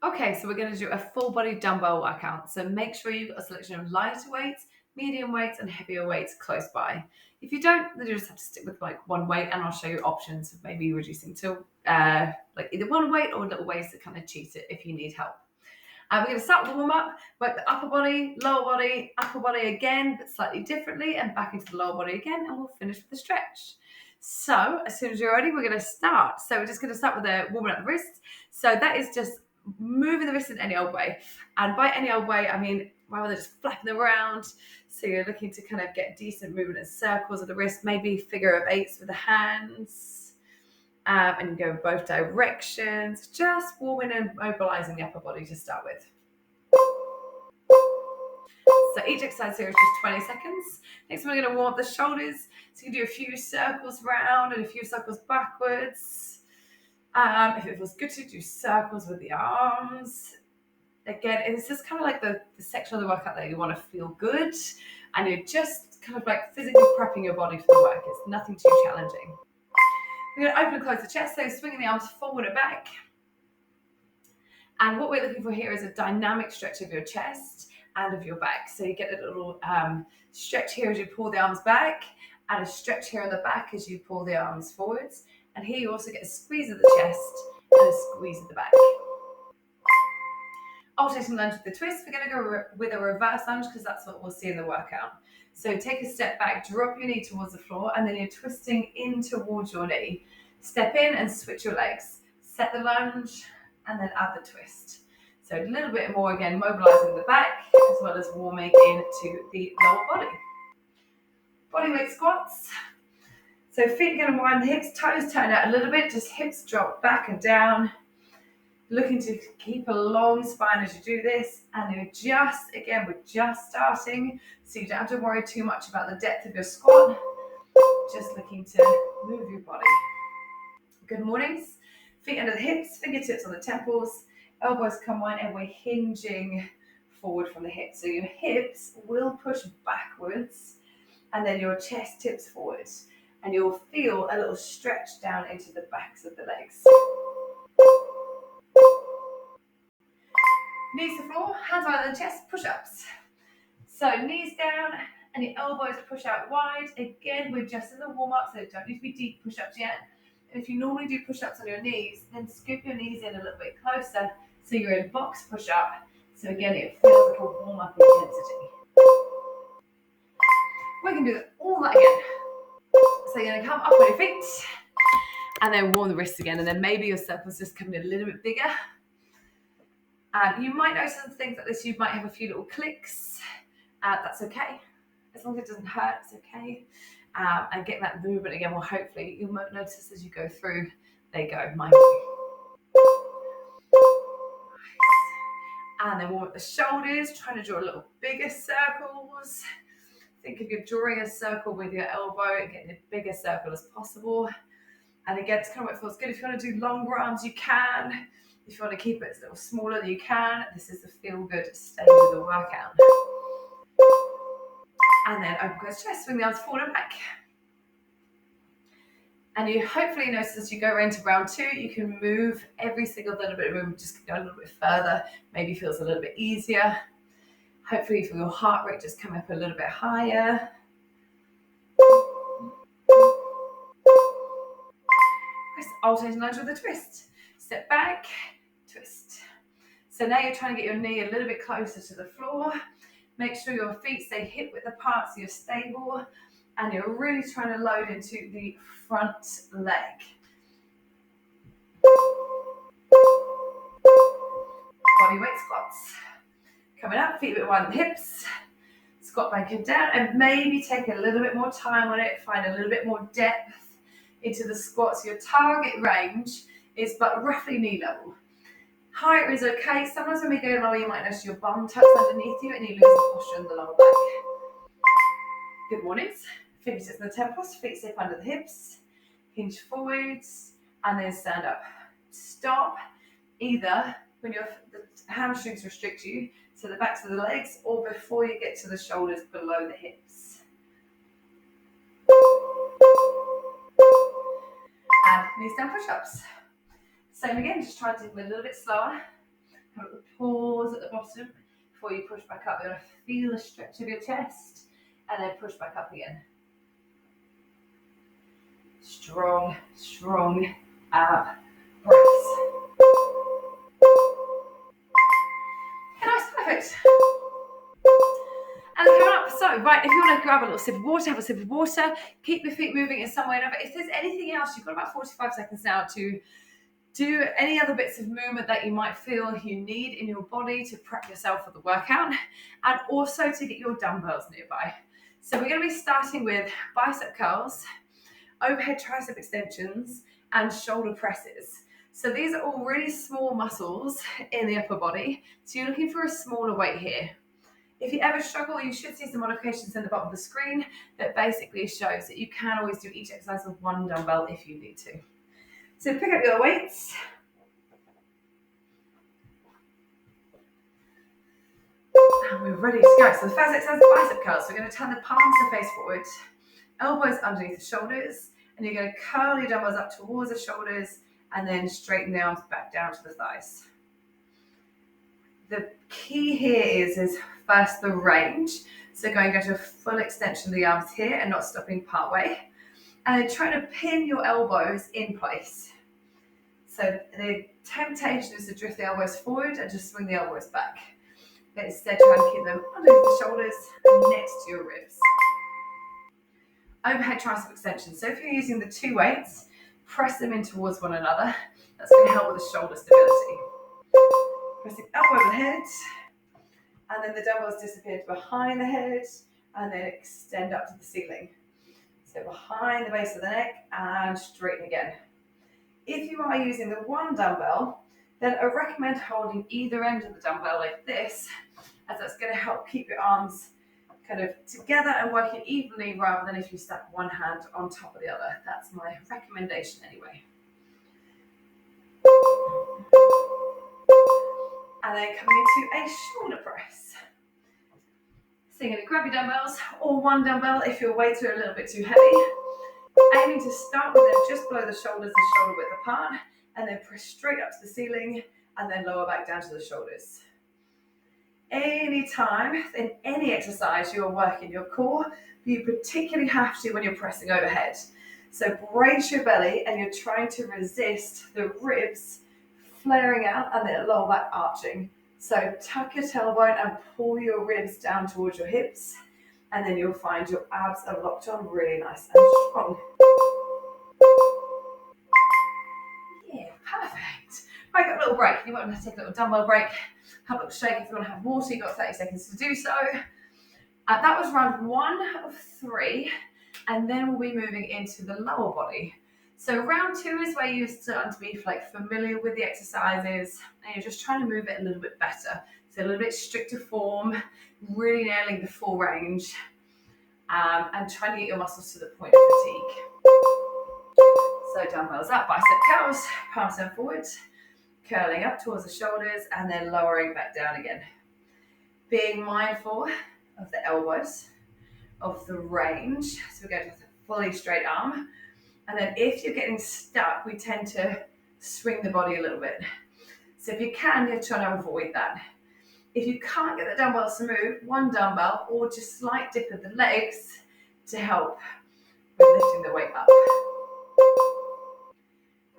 Okay, so we're going to do a full body dumbbell workout. So make sure you've got a selection of lighter weights, medium weights, and heavier weights close by. If you don't, then you just have to stick with like one weight, and I'll show you options of maybe reducing to like either one weight or little ways to kind of cheat it if you need help. We're going to start with the warm up, work the upper body, upper body again, but slightly differently, and back into the lower body again, and we'll finish with the stretch. So as soon as you're ready, we're going to start. So we're just going to start with warming up the wrists. So that is just moving the wrist in any old way. And by any old way, I mean rather than just flapping them around. So you're looking to kind of get decent movement in circles of the wrist, maybe figure of eights with the hands. And you go in both directions, just warming and mobilizing the upper body to start with. So each exercise here is just 20 seconds. Next, we're going to warm up the shoulders. So you can do a few circles round and a few circles backwards. If it feels good to do circles with the arms. Again, it's just kind of like the section of the workout that you want to feel good. And you're just kind of like physically prepping your body for the work. It's nothing too challenging. We're going to open and close the chest, so swinging the arms forward and back. And what we're looking for here is a dynamic stretch of your chest and of your back. So you get a little stretch here as you pull the arms back, and a stretch here on the back as you pull the arms forwards. And here you also get a squeeze of the chest and a squeeze of the back. Alternating lunge with the twist. We're going to go with a reverse lunge because that's what we'll see in the workout. So take a step back, drop your knee towards the floor, and then you're twisting in towards your knee. Step in and switch your legs. Set the lunge and then add the twist. So a little bit more again, mobilizing the back as well as warming into the lower body. Bodyweight squats. So feet are going to wind the hips, toes turn out a little bit, just hips drop back and down. Looking to keep a long spine as you do this, and we're just starting, so you don't have to worry too much about the depth of your squat, just looking to move your body. Good mornings. Feet under the hips, fingertips on the temples, elbows come wide, and we're hinging forward from the hips. So your hips will push backwards, and then your chest tips forward, and you'll feel a little stretch down into the backs of the legs. Knees to floor, hands wide on the chest, push-ups. So knees down and your elbows push out wide. Again, we're just in the warm-up, so don't need to be deep push-ups yet. And if you normally do push-ups on your knees, then scoop your knees in a little bit closer so you're in box push-up. So again, it feels like a warm-up intensity. We can do all that again. So you're going to come up on your feet and then warm the wrists again, and then maybe your circles just coming a little bit bigger. You might notice some things like this. You might have a few little clicks. That's okay. As long as it doesn't hurt, it's okay. And get that movement again. Well, hopefully you might notice as you go through. There you go, mind you. And then warm up the shoulders. Trying to draw a little bigger circles. Think if you're drawing a circle with your elbow and getting a bigger circle as possible. And again, it's kind of what feels good. If you want to do longer arms, you can. If you want to keep it a little smaller, you can. This is the feel-good stage of the workout. And then open close chest, swing the arms forward and back. And you hopefully notice as you go into round 2, you can move every single little bit of movement, just go a little bit further. Maybe feels a little bit easier. Hopefully you feel your heart rate just come up a little bit higher. Alternating lunge with a twist. Step back, twist. So now you're trying to get your knee a little bit closer to the floor. Make sure your feet stay hip width apart so you're stable. And you're really trying to load into the front leg. Bodyweight squats. Coming up, feet a bit wide on the hips. Squat back and down, and maybe take a little bit more time on it. Find a little bit more depth into the squats. Your target range is but roughly knee level. Height is okay. Sometimes when we go lower, you might notice your bum tucks underneath you and you lose the posture in the lower back. Good mornings. Fingertips on the temples, feet step under the hips, hinge forwards, and then stand up. Stop either when the hamstrings restrict you, so the backs of the legs, or before you get to the shoulders below the hips. And knees down push-ups. Same again, just try to do them a little bit slower. Have a little pause at the bottom before you push back up. You're going to feel a stretch of your chest and then push back up again. Strong, strong ab breaths. Okay, nice, perfect. And coming up, so right, if you want to grab a little sip of water, have a sip of water, keep your feet moving in some way or another. If there's anything else, you've got about 45 seconds now to do any other bits of movement that you might feel you need in your body to prep yourself for the workout, and also to get your dumbbells nearby. So we're going to be starting with bicep curls, overhead tricep extensions, and shoulder presses. So these are all really small muscles in the upper body. So you're looking for a smaller weight here. If you ever struggle, you should see some modifications in the bottom of the screen that basically shows that you can always do each exercise with one dumbbell if you need to. So pick up your weights. And we're ready to go. So the first exercise is bicep curls. So we're going to turn the palms to face forward, elbows underneath the shoulders, and you're going to curl your dumbbells up towards the shoulders and then straighten the arms back down to the thighs. The key here is first the range. So going down to a full extension of the arms here and not stopping part way. And then trying to pin your elbows in place. So the temptation is to drift the elbows forward and just swing the elbows back. But instead try and keep them underneath the shoulders and next to your ribs. Overhead tricep extension. So if you're using the two weights, press them in towards one another. That's going to help with the shoulder stability. Pressing up over the head, and then the dumbbells disappear to behind the head, and then extend up to the ceiling. So behind the base of the neck, and straighten again. If you are using the one dumbbell, then I recommend holding either end of the dumbbell like this, as that's going to help keep your arms kind of together and working evenly rather than if you stack one hand on top of the other. That's my recommendation anyway. And then coming into a shoulder press. So you're going to grab your dumbbells or one dumbbell if your weights are a little bit too heavy. Aiming to start with them just below the shoulders and shoulder width apart, and then press straight up to the ceiling and then lower back down to the shoulders. Anytime in any exercise you're working your core, you particularly have to when you're pressing overhead. So brace your belly and you're trying to resist the ribs flaring out and the lower back arching. So tuck your tailbone and pull your ribs down towards your hips, and then you'll find your abs are locked on really nice and strong. Yeah, perfect. Right, got a little break. You want to take a little dumbbell break, have a little shake. If you want to have water, you've got 30 seconds to do so. That was round 1 of 3, and then we'll be moving into the lower body. So round 2 is where you're starting to be like familiar with the exercises and you're just trying to move it a little bit better. So a little bit stricter form, really nailing the full range, and trying to get your muscles to the point of fatigue. So dumbbells up, bicep curls, palms down forward, curling up towards the shoulders and then lowering back down again. Being mindful of the elbows, of the range. So we're going to a fully straight arm. And then if you're getting stuck, we tend to swing the body a little bit. So if you can, you're trying to avoid that. If you can't get the dumbbells to move, one dumbbell or just slight dip of the legs to help with lifting the weight up.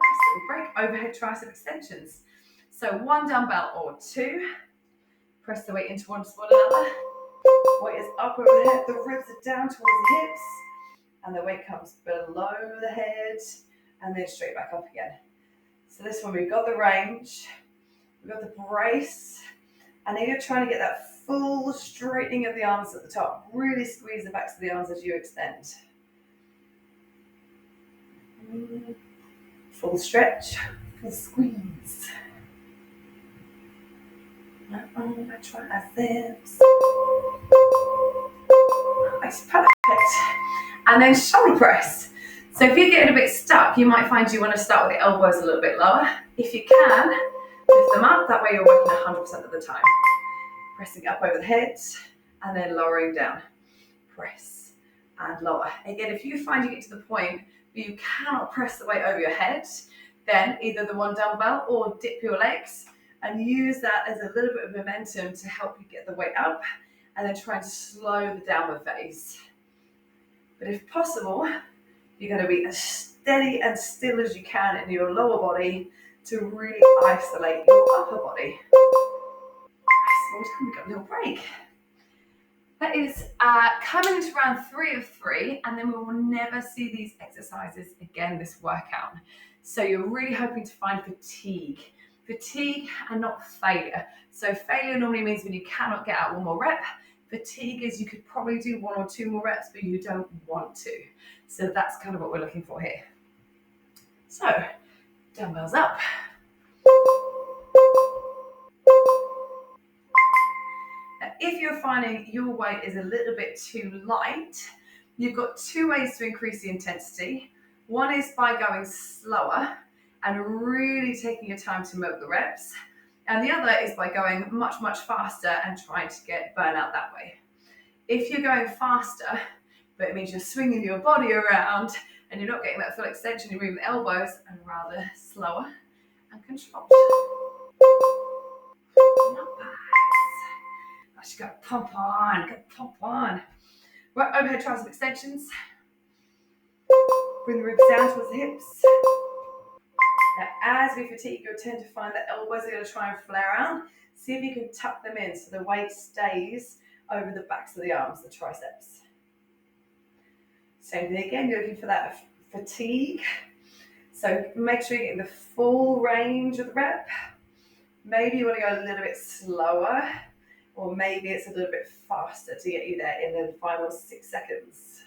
Nice little break, overhead tricep extensions. So one dumbbell or 2, press the weight in towards one another. Weight is up over the head, the ribs are down towards the hips. And the weight comes below the head and then straight back up again. So this one, we've got the range, we've got the brace, and then you're trying to get that full straightening of the arms at the top. Really squeeze the backs of the arms as you extend. Full stretch, full squeeze. My triceps. Nice, perfect. And then shoulder press. So if you're getting a bit stuck, you might find you want to start with the elbows a little bit lower. If you can, lift them up. That way you're working 100% of the time. Pressing up over the head and then lowering down. Press and lower. Again, if you find you get to the point where you cannot press the weight over your head, then either the one dumbbell or dip your legs and use that as a little bit of momentum to help you get the weight up, and then try to slow the downward phase. But if possible, you're going to be as steady and still as you can in your lower body to really isolate your upper body. So we've got a little break. That is coming into round 3 of 3, and then we will never see these exercises again this workout. So you're really hoping to find fatigue and not failure. So failure normally means when you cannot get out one more rep. Fatigue is you could probably do 1 or 2 more reps, but you don't want to. So that's kind of what we're looking for here. So dumbbells up. If you're finding your weight is a little bit too light, you've got 2 ways to increase the intensity. One is by going slower and really taking your time to milk the reps. And the other is by going much, much faster and trying to get burnout that way. If you're going faster, but it means you're swinging your body around and you're not getting that full extension, you're moving the elbows, and rather slower and controlled. Not bad. You got to pump on, Right, overhead tricep extensions. Bring the ribs down towards the hips. Now, as we fatigue, you'll tend to find that elbows are going to try and flare out. See if you can tuck them in so the weight stays over the backs of the arms, the triceps. Same thing again, you're looking for that fatigue. So make sure you're getting the full range of the rep. Maybe you want to go a little bit slower, or maybe it's a little bit faster to get you there in the final 6 seconds.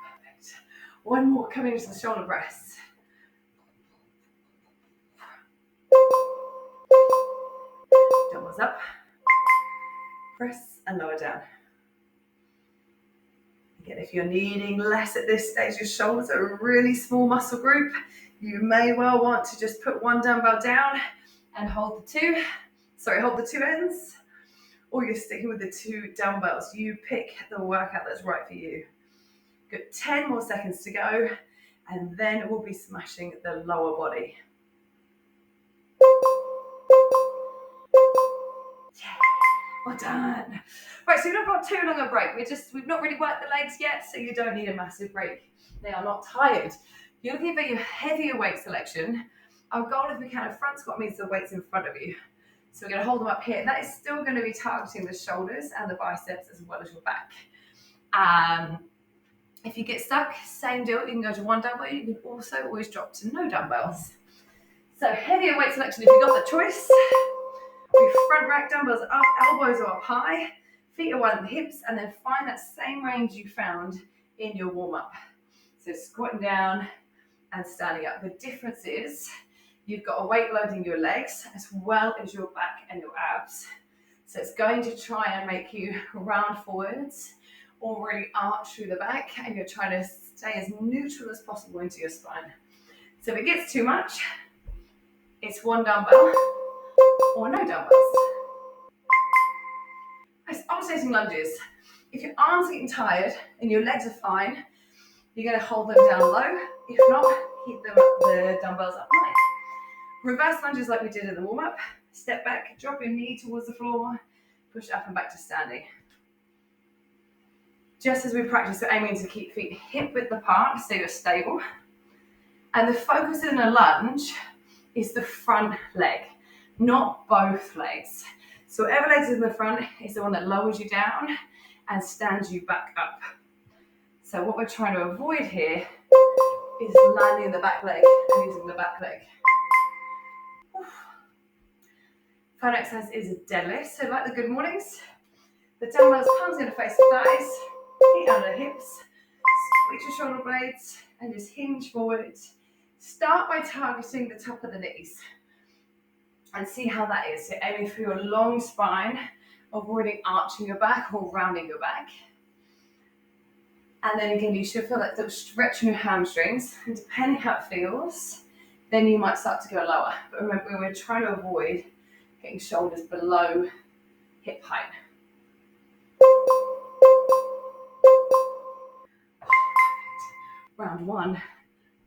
Perfect. One more coming into the shoulder press. Dumbbells up. Press and lower down. Again, if you're needing less at this stage, your shoulders are a really small muscle group. You may well want to just put 1 dumbbell down and hold the 2 ends, or you're sticking with the 2 dumbbells. You pick the workout that's right for you. Got 10 more seconds to go, and then we'll be smashing the lower body. Yeah, well done. Right, so we've not got too long a break. We've not really worked the legs yet, so you don't need a massive break. They are not tired. You're looking for your heavier weight selection. Our goal, if we can, a front squat means the weight's in front of you. So we're going to hold them up here. That is still going to be targeting the shoulders and the biceps as well as your back. If you get stuck, same deal. You can go to 1 dumbbell. You can also always drop to no dumbbells. So heavier weight selection if you've got the choice. We front rack dumbbells up, elbows are up high, feet are wide on the hips, and then find that same range you found in your warm-up. So squatting down and standing up. The difference is you've got a weight loading your legs as well as your back and your abs. So it's going to try and make you round forwards or really arch through the back, and you're trying to stay as neutral as possible into your spine. So if it gets too much, it's 1 dumbbell or no dumbbells. Nice alternating lunges. If your arms are getting tired and your legs are fine, you're going to hold them down low. If not, keep the dumbbells up high. Reverse lunges like we did in the warm-up. Step back, drop your knee towards the floor, push up and back to standing. Just as we practice, we're aiming to keep feet hip width apart so you're stable. And the focus in a lunge is the front leg, not both legs. So whatever leg is in the front is the one that lowers you down and stands you back up. So what we're trying to avoid here is landing the back leg and using the back leg. Final exercise is a deadlift. So like the good mornings, the dumbbells, palms going to face the thighs, feet under the hips, squeeze your shoulder blades and just hinge forward. Start by targeting the top of the knees and see how that is. So aiming for your long spine, avoiding arching your back or rounding your back. And then again, you should feel that stretch in your hamstrings. And depending how it feels, then you might start to go lower. But remember, we're trying to avoid getting shoulders below hip height. Round 1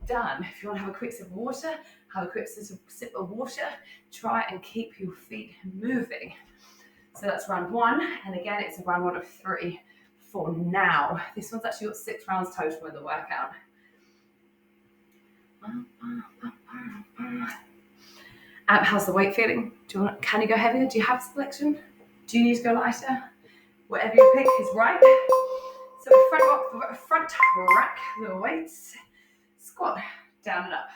done. If you want to have a quick sip of water, have a quick sip of water. Try and keep your feet moving. So that's round 1. And again, it's a round 1 of 3 for now. This one's actually got 6 rounds total in the workout. How's the weight feeling? Can you go heavier? Do you have a selection? Do you need to go lighter? Whatever you pick is right. So front rack the weights, squat, down and up.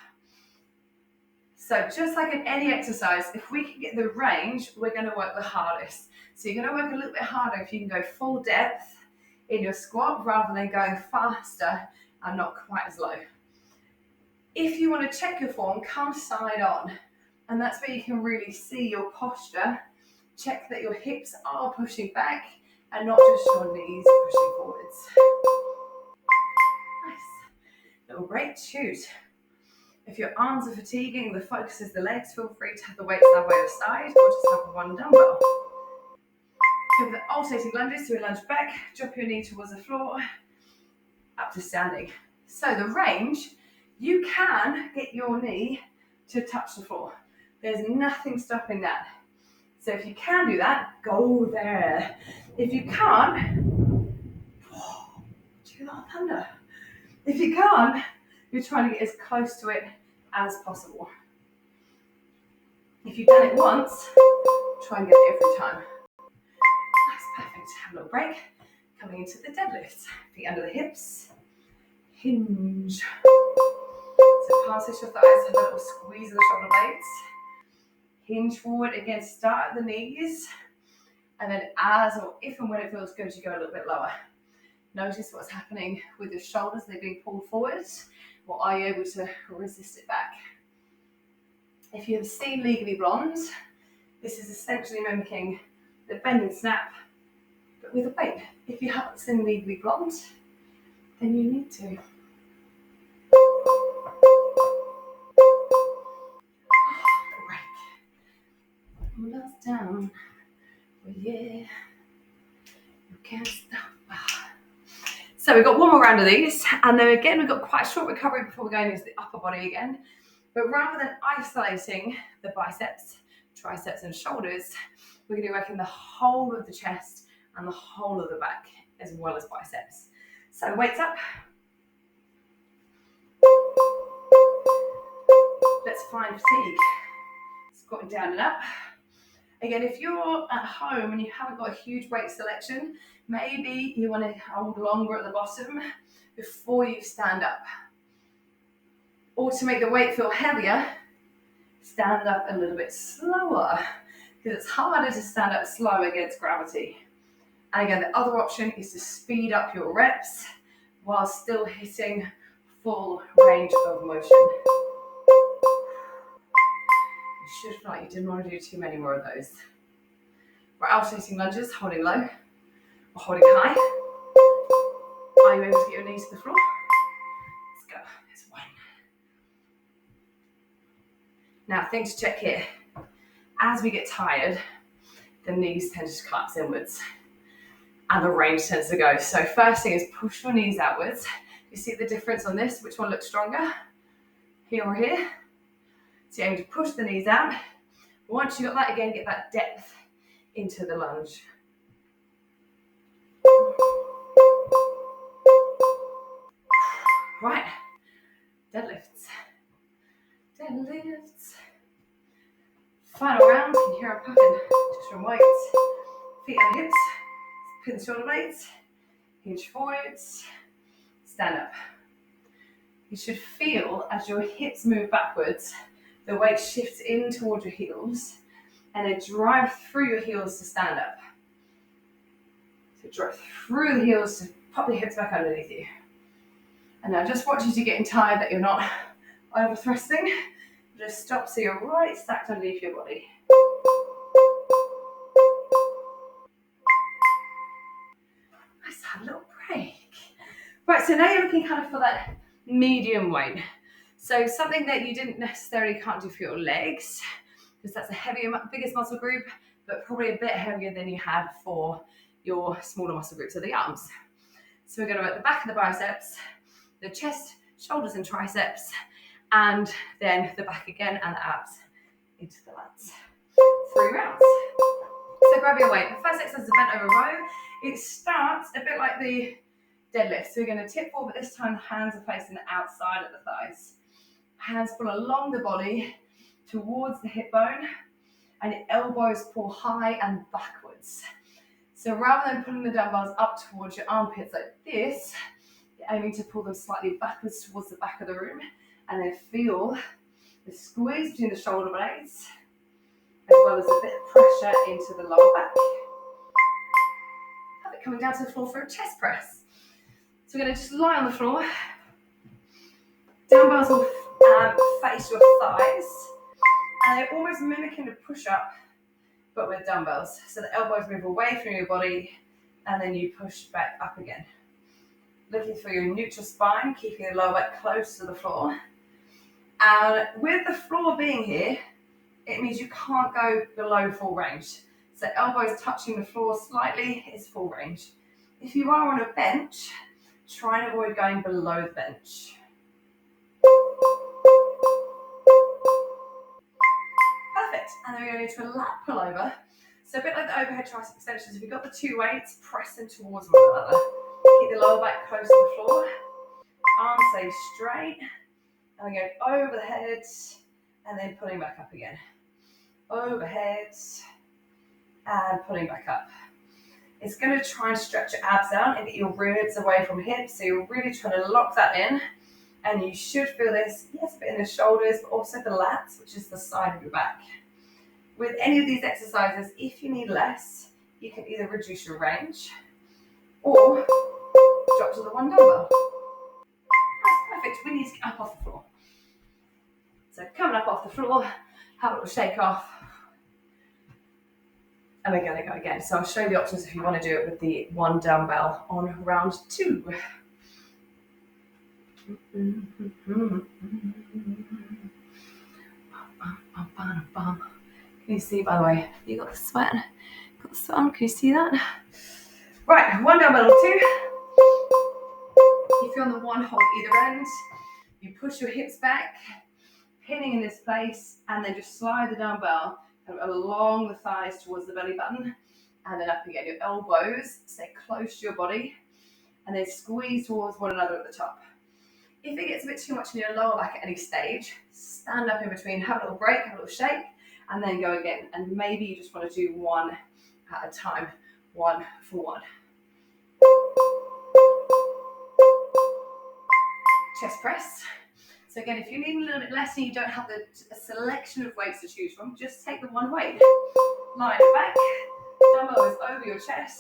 So just like in any exercise, if we can get the range, we're going to work the hardest. So you're going to work a little bit harder if you can go full depth in your squat rather than going faster and not quite as low. If you want to check your form, come side on. And that's where you can really see your posture. Check that your hips are pushing back and not just your knees pushing forwards. Nice. Little break, shoot. If your arms are fatiguing, the focus is the legs, feel free to have the weights that way or side, or just have one dumbbell. So with the alternating lunges, so we lunge back, drop your knee towards the floor, up to standing. So the range, you can get your knee to touch the floor. There's nothing stopping that. So if you can do that, go there. If you can't, do that thunder. If you can't, you're trying to get as close to it as possible. If you've done it once, try and get it every time. That's perfect. Have a little break. Coming into the deadlifts. Feet under the hips. Hinge. So palms touch your thighs. Have a little squeeze of the shoulder blades. Hinge forward. Again, start at the knees. And then as or if and when it feels good, you go a little bit lower. Notice what's happening with your shoulders. They're being pulled forward. Or are you able to resist it back? If you have seen Legally Blonde, this is essentially mimicking the bend and snap, but with a weight. If you haven't seen Legally Blonde, then you need to. Break. Last down. Oh yeah. You can't stop. So we've got one more round of these, and then again we've got quite a short recovery before we're going into the upper body again. But rather than isolating the biceps, triceps and shoulders, we're going to be working the whole of the chest and the whole of the back as well as biceps. So weights up. Let's find fatigue. Squatting down and up. Again, if you're at home and you haven't got a huge weight selection, maybe you want to hold longer at the bottom before you stand up. Or to make the weight feel heavier, stand up a little bit slower, because it's harder to stand up slow against gravity. And again, the other option is to speed up your reps while still hitting full range of motion. You should feel like you didn't want to do too many more of those. We're alternating lunges, holding low or holding high. Are you able to get your knees to the floor? Let's go. There's one. Now, thing to check here. As we get tired, the knees tend to collapse inwards and the range tends to go. So first thing is push your knees outwards. You see the difference on this? Which one looks stronger? Here or here? So you're aiming to push the knees out. Once you've got that, again, get that depth into the lunge. Right, deadlifts. Deadlifts. Final round, you can hear I'm puffing just from weights. Feet and hips, pin the shoulder blades, hinge forwards, stand up. You should feel as your hips move backwards, the weight shifts in towards your heels and then drive through your heels to stand up. So drive through the heels to pop the hips back underneath you. And now just watch as you're getting tired that you're not over thrusting. Just stop so you're right stacked underneath your body. Let's have a little break. Right, so now you're looking kind of for that medium weight. So something that you didn't necessarily can't do for your legs, because that's a heavier, biggest muscle group, but probably a bit heavier than you had for your smaller muscle groups of the arms. So we're going to work the back of the biceps, the chest, shoulders and triceps, and then the back again and the abs into the lats. 3 rounds. So grab your weight. The first exercise is a bent over row. It starts a bit like the deadlift. So you're going to tip forward, but this time the hands are facing the outside of the thighs. Hands pull along the body towards the hip bone, and your elbows pull high and backwards. So rather than pulling the dumbbells up towards your armpits like this, you're aiming to pull them slightly backwards towards the back of the room, and then feel the squeeze between the shoulder blades, as well as a bit of pressure into the lower back. Have it coming down to the floor for a chest press. So we're going to just lie on the floor. Dumbbells will face your thighs, and they're almost mimicking a push-up, but with dumbbells. So the elbows move away from your body, and then you push back up again. Looking for your neutral spine, keeping the lower back close to the floor. And with the floor being here, it means you can't go below full range. So elbows touching the floor slightly is full range. If you are on a bench, try and avoid going below the bench. Perfect. And then we're going into a lat pullover. So a bit like the overhead tricep extensions, if you've got the 2 weights, press them towards one another. Keep the lower back close to the floor. Arms stay straight. And we go over the head, and then pulling back up again. Overhead, and pulling back up. It's going to try and stretch your abs out and get your ribs away from hips. So you're really trying to lock that in. And you should feel this, yes, a bit in the shoulders, but also the lats, which is the side of your back. With any of these exercises, if you need less, you can either reduce your range or drop to the 1 dumbbell. That's perfect. We need to get up off the floor. So coming up off the floor, have a little shake off. And we're going to go again. So I'll show you the options if you want to do it with the 1 dumbbell on round 2. Can you see, by the way, you got the sweat? Got the sweat on, can you see that? Right, 1 dumbbell or 2. If you're on the 1, hold either end. You push your hips back, pinning in this place, and then just slide the dumbbell along the thighs towards the belly button, and then up again. Your elbows stay close to your body, and then squeeze towards one another at the top. If it gets a bit too much in your lower back at any stage, stand up in between, have a little break, have a little shake, and then go again. And maybe you just want to do 1 at a time, 1 for 1. Chest press. So again, if you need a little bit less and you don't have a selection of weights to choose from, just take the 1 weight. Lie it back, dumbbell is over your chest,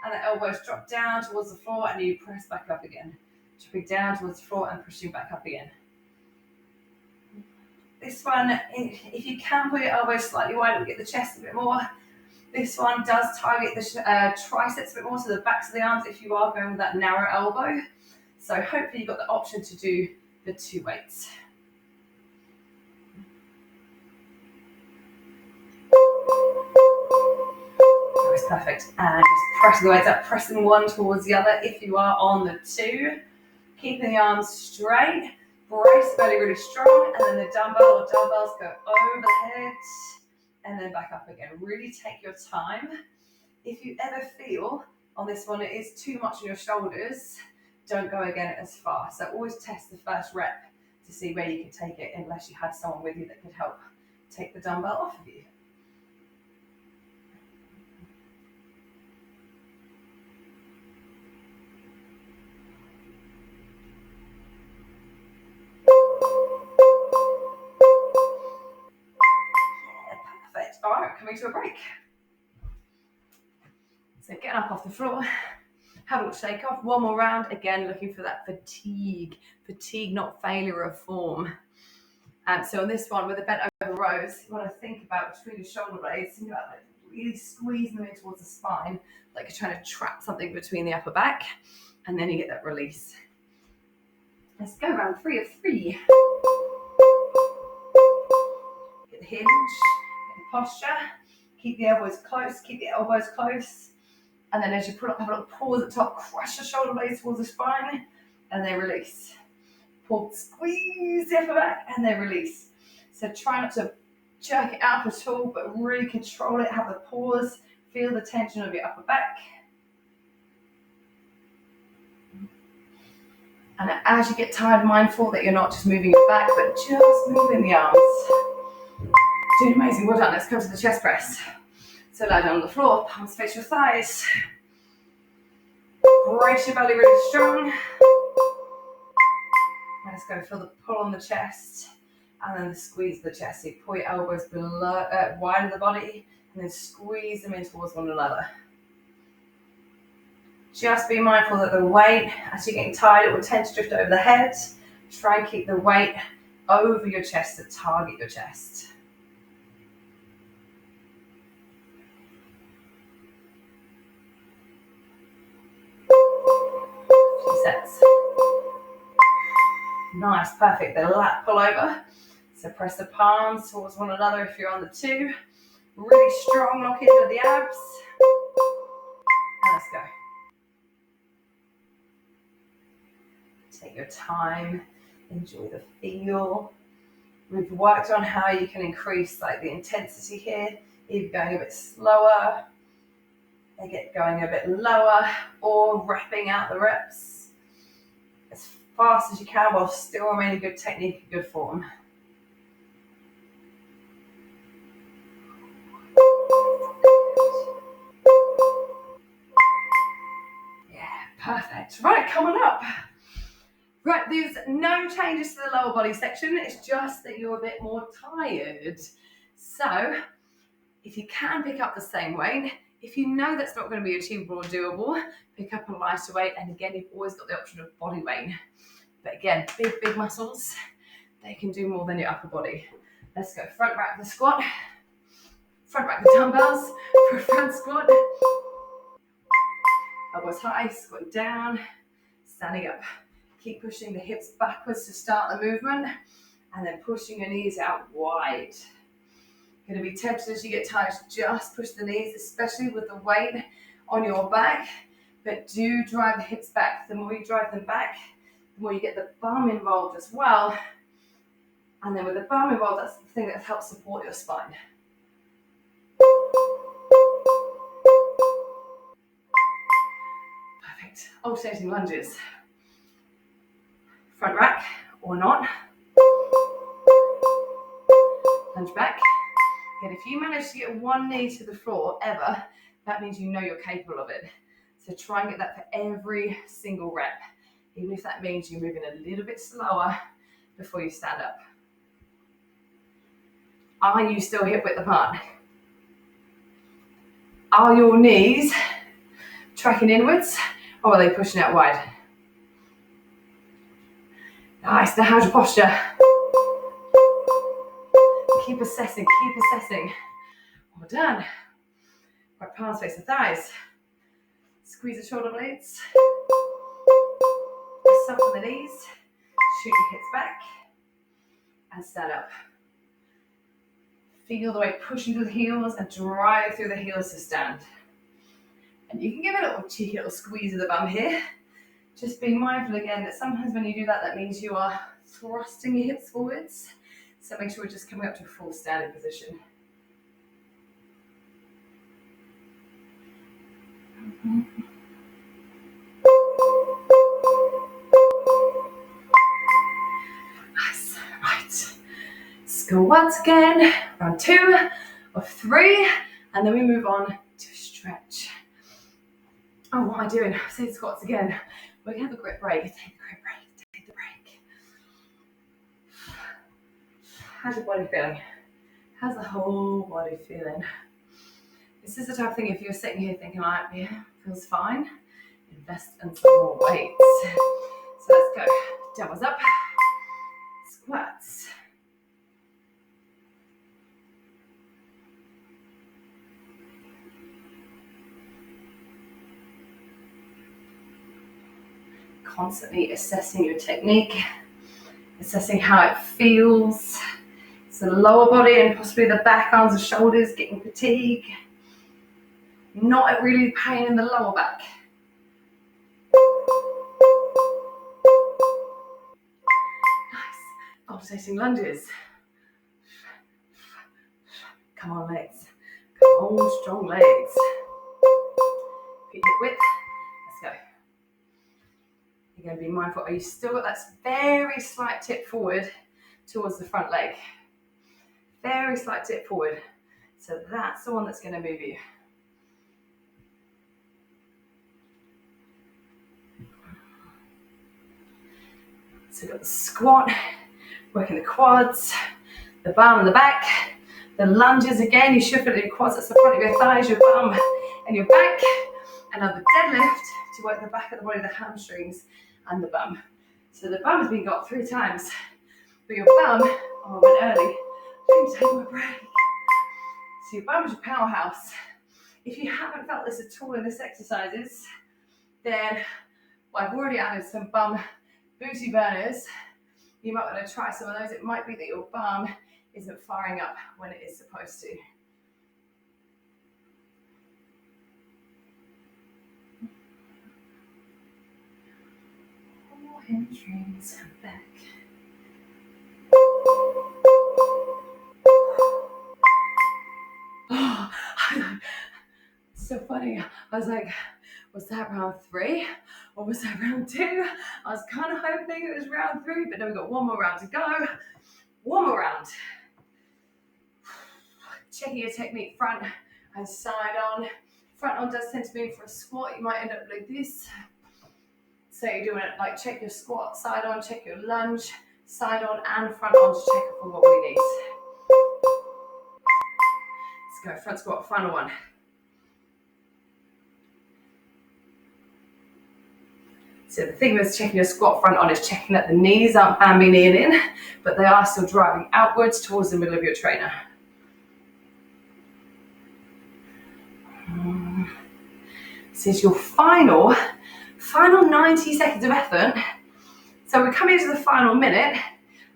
and the elbows drop down towards the floor, and you press back up again. Dropping down towards the floor and pushing back up again. This one, if you can put your elbows slightly wide, it'll get the chest a bit more. This one does target the triceps a bit more, so the backs of the arms, if you are going with that narrow elbow. So hopefully you've got the option to do the 2 weights. That was perfect. And just pressing the weights up, pressing 1 towards the other if you are on the 2. Keeping the arms straight, brace the belly really strong, and then the dumbbell or dumbbells go over the head and then back up again. Really take your time. If you ever feel on this one it is too much on your shoulders, don't go again as far. So always test the first rep to see where you can take it, unless you had someone with you that could help take the dumbbell off of you. All right, coming to a break. So getting up off the floor, have a little shake off. 1 more round, again looking for that fatigue, not failure of form. So on this one, with the bent over rows, you want to think about between your shoulder blades, think about like really squeezing them in towards the spine, like you're trying to trap something between the upper back, and then you get that release. Let's go round 3 of 3. Get the hinge. Posture, keep the elbows close, and then as you pull up, have a little pause at the top, crush the shoulder blades towards the spine, and then release. Hold, squeeze the upper back, and then release. So try not to jerk it up at all, but really control it. Have the pause. Feel the tension of your upper back. And as you get tired, mindful that you're not just moving your back, but just moving the arms. Doing amazing. Well done. Let's come to the chest press. So lie down on the floor, palms face your thighs. Brace your belly really strong. Let's go. Feel the pull on the chest, and then the squeeze of the chest. So you pull your elbows below, wide of the body, and then squeeze them in towards one another. Just be mindful that the weight, as you're getting tired, it will tend to drift over the head. Try and keep the weight over your chest to target your chest. Few sets. Nice, perfect. The lat pull over. So press the palms towards one another if you're on the two. Really strong lock into the abs. And let's go. Take your time. Enjoy the feel. We've worked on how you can increase the intensity here. Either going a bit slower, going a bit lower, or wrapping out the reps as fast as you can while still remaining good technique and good form. Yeah, perfect. Right, coming up. Right, there's no changes to the lower body section. It's just that you're a bit more tired. So, if you can pick up the same weight, if you know that's not going to be achievable or doable, pick up a lighter weight. And again, you've always got the option of body weight. But again, big muscles, they can do more than your upper body. Let's go front rack the squat, front rack the dumbbells for a front squat. Elbows high, squat down, standing up. Keep pushing the hips backwards to start the movement, and then pushing your knees out wide. You're going to be tempted as you get tired to just push the knees, especially with the weight on your back, but do drive the hips back. The more you drive them back, the more you get the bum involved as well. And then with the bum involved, that's the thing that helps support your spine. Perfect. Alternating lunges. Front rack or not. Lunge back. Again, if you manage to get one knee to the floor ever, that means you know you're capable of it. So try and get that for every single rep, even if that means you're moving a little bit slower before you stand up. Are you still hip width apart? Are your knees tracking inwards, or are they pushing out wide? Nice, now how's your posture? Keep assessing. Well done. Right, palms face the thighs. Squeeze the shoulder blades. Soften the knees. Shoot your hips back. And stand up. Feel the weight pushing through the heels and drive through the heels to stand. And you can give it a little cheeky little squeeze of the bum here. Just being mindful again that sometimes when you do that, that means you are thrusting your hips forwards. So make sure we're just coming up to a full standing position. Nice. Right. Squats again. Round 2 of 3. And then we move on to stretch. Oh, what am I doing? Say squats again. We're going to have a grip break. Take the break. How's your body feeling? How's the whole body feeling? This is the type of thing, if you're sitting here thinking yeah, feels fine, invest in some more weights. So let's go. Doubles up. Squats. Constantly assessing your technique, assessing how it feels. It's the lower body and possibly the back, arms and shoulders getting fatigue. Not really pain in the lower back. Alternating lunges. Come on, legs. Come on, strong legs. Feet hip width. Let's go. You're going to be mindful. Are you still got that very slight tip forward towards the front leg? Very slight tip forward. So that's the one that's going to move you. So you've got the squat, working the quads, the bum and the back. The lunges again, you should feel your quads, that's the front of your thighs, your bum and your back. And now the deadlift to work the back of the body, the hamstrings and the bum. So the bum has been got 3 times, but your bum, oh, I went early, I need to take my break. So your bum is your powerhouse. If you haven't felt this at all in this exercises, then I've already added some bum booty burners. You might want to try some of those. It might be that your bum isn't firing up when it is supposed to. More hamstrings and back. Oh, so funny. I was like, was that round 3 or was that round 2? I was kind of hoping it was round 3, but then we've got one more round to go. One more round. Checking your technique front and side on. Front on does tend to move for a squat. You might end up like this. So you're doing it like check your squat, side on, check your lunge, side on and front on to check for wobbly knees. Let's go, front squat, final one. So the thing with checking your squat front on is checking that the knees aren't bambini in, but they are still driving outwards towards the middle of your trainer. This is your final 90 seconds of effort. So we're coming into the final minute.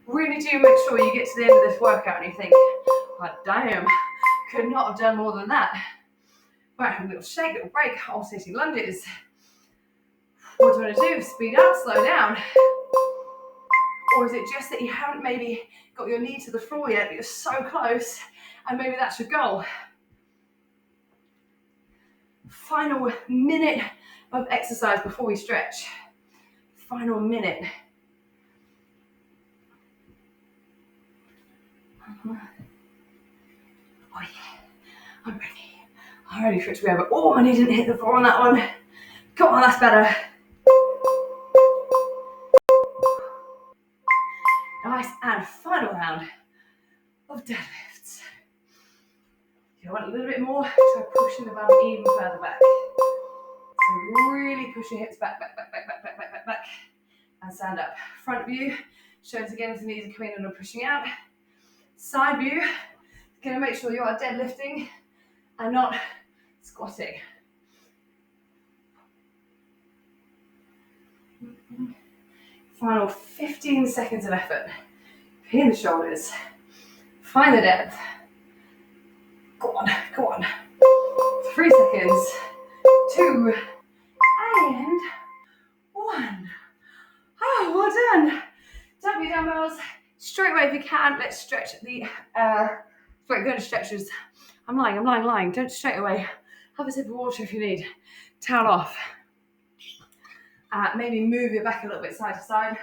Really do make sure you get to the end of this workout and you think, oh, damn, could not have done more than that. Right, a little shake, little break, alternating lunges. What do you want to do? Speed up, slow down? Or is it just that you haven't maybe got your knee to the floor yet, but you're so close, and maybe that's your goal? Final minute of exercise before we stretch. Final minute. Oh yeah, I'm ready. I'm ready for it to be over. Oh, my knee didn't hit the floor on that one. Come on, that's better. Nice, and final round of deadlifts. If you want a little bit more, try pushing the bum even further back. So really push your hips back, and stand up. Front view shows again as the knees are coming in and pushing out. Side view, going to make sure you are deadlifting and not squatting. Final 15 seconds of effort. Pin the shoulders. Find the depth. Go on, go on. 3 seconds. 2 and 1. Oh, well done. Dump your dumbbells. Straight away if you can. Let's stretch the, sorry, go to stretches. I'm lying. Don't straight away. Have a sip of water if you need. Towel off. Maybe move your back a little bit side to side.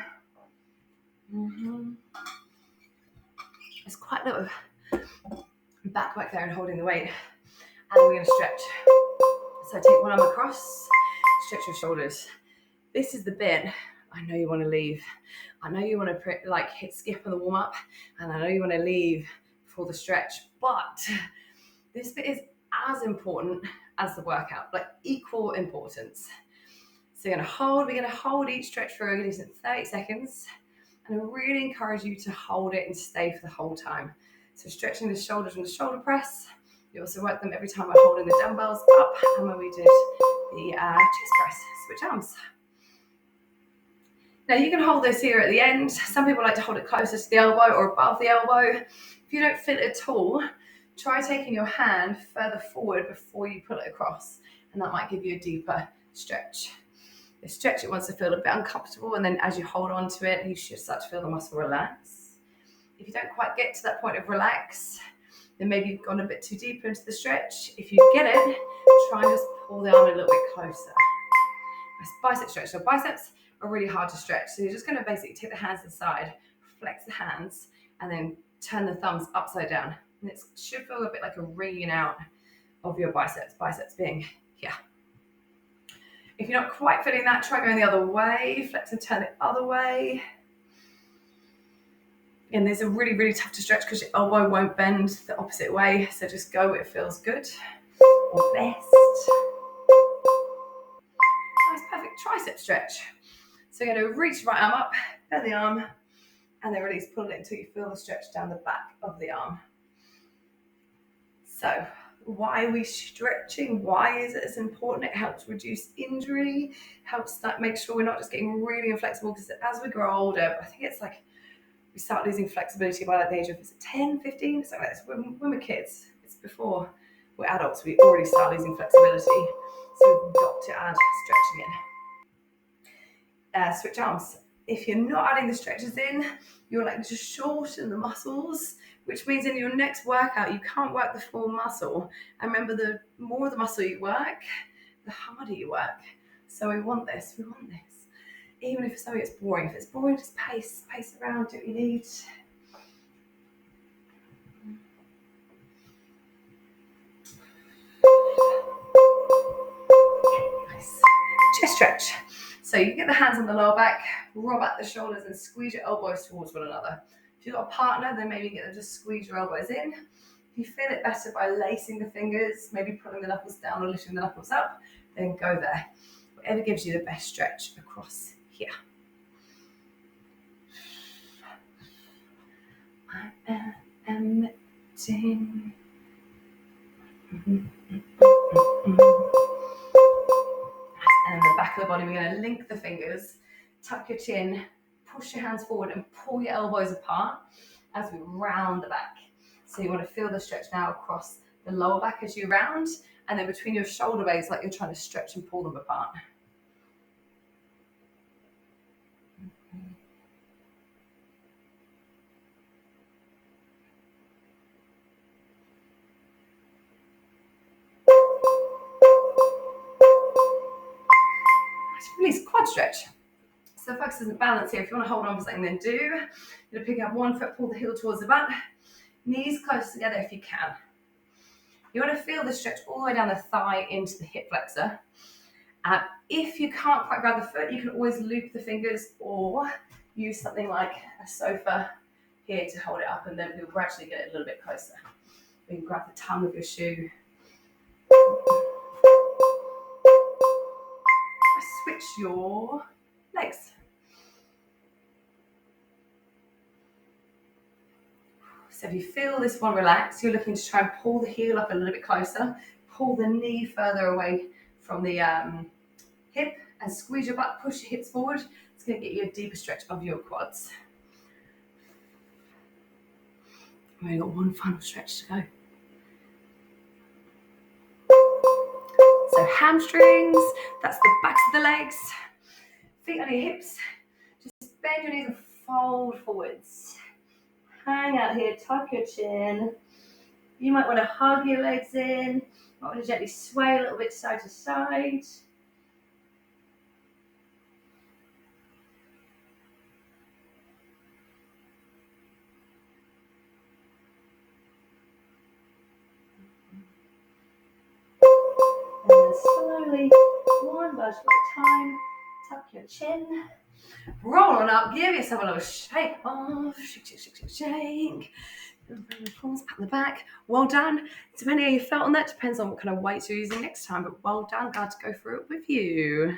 There's quite a lot of back there and holding the weight. And we're going to stretch. So take one arm across, stretch your shoulders. This is the bit I know you want to leave. I know you want to hit skip on the warm up, and I know you want to leave for the stretch, but this bit is as important as the workout, like equal importance. So we're going to hold each stretch for a decent 30 seconds. And I really encourage you to hold it and stay for the whole time. So stretching the shoulders from the shoulder press. You also work them every time we're holding the dumbbells up and when we did the chest press, switch arms. Now you can hold this here at the end. Some people like to hold it closer to the elbow or above the elbow. If you don't feel it at all, try taking your hand further forward before you pull it across, and that might give you a deeper stretch. You stretch it once to feel a bit uncomfortable, and then as you hold on to it, you should start to feel the muscle relax. If you don't quite get to that point of relax, then maybe you've gone a bit too deeper into the stretch. If you get it, try and just pull the arm a little bit closer. Bicep stretch. So biceps are really hard to stretch. So you're just going to basically take the hands to the side, flex the hands, and then turn the thumbs upside down. And it should feel a bit like a wringing out of your biceps being here. If you're not quite feeling that, try going the other way. Flex and turn it other way. And these are really, really tough to stretch because your elbow won't bend the opposite way. So just go where it feels good or best. Nice, perfect tricep stretch. So you're going to reach right arm up, bend the arm, and then release, pull it until you feel the stretch down the back of the arm. So why are we stretching? Why is it as important? It helps reduce injury, helps that make sure we're not just getting really inflexible, because as we grow older, I think it's like we start losing flexibility by the age of, is it 10, 15? Something like that. When we're kids, it's before we're adults, we already start losing flexibility. So we've got to add stretching in. Switch arms. If you're not adding the stretches in, you're like just shorten the muscles, which means in your next workout, you can't work the full muscle. And remember, the more the muscle you work, the harder you work. So we want this. Even if something is boring. If it's boring, just pace around, do what you need. Nice. Chest stretch. So you get the hands on the lower back, roll back the shoulders and squeeze your elbows towards one another. If you've got a partner, then maybe get them to squeeze your elbows in. If you feel it better by lacing the fingers, maybe pulling the knuckles down or lifting the knuckles up, then go there. Whatever gives you the best stretch across here. I am empty. And the back of the body, we're going to link the fingers, tuck your chin, push your hands forward and pull your elbows apart as we round the back. So you want to feel the stretch now across the lower back as you round, and then between your shoulder blades, like you're trying to stretch and pull them apart. Release, quad stretch. So focus on the balance here. If you want to hold on for something, then do. You're going to pick up one foot, pull the heel towards the butt. Knees close together if you can. You want to feel the stretch all the way down the thigh into the hip flexor. If you can't quite grab the foot, you can always loop the fingers or use something like a sofa here to hold it up, and then we'll gradually get it a little bit closer. You can grab the tongue of your shoe. Switch your legs. So if you feel this one relax, you're looking to try and pull the heel up a little bit closer, pull the knee further away from the hip, and squeeze your butt, push your hips forward. It's going to get you a deeper stretch of your quads. We've only got one final stretch to go. So hamstrings, that's the backs of the legs, feet on your hips. Just bend your knees and fold forwards. Hang out here, tuck your chin. You might want to hug your legs in. You might want to gently sway a little bit side to side. And then slowly, one vertical at a time, tuck your chin. Roll on up, give yourself a little shake off. Shake. Pulls pat the back. Well done. Depending on how you felt on that, depends on what kind of weights you're using next time, but well done. Glad to go through it with you.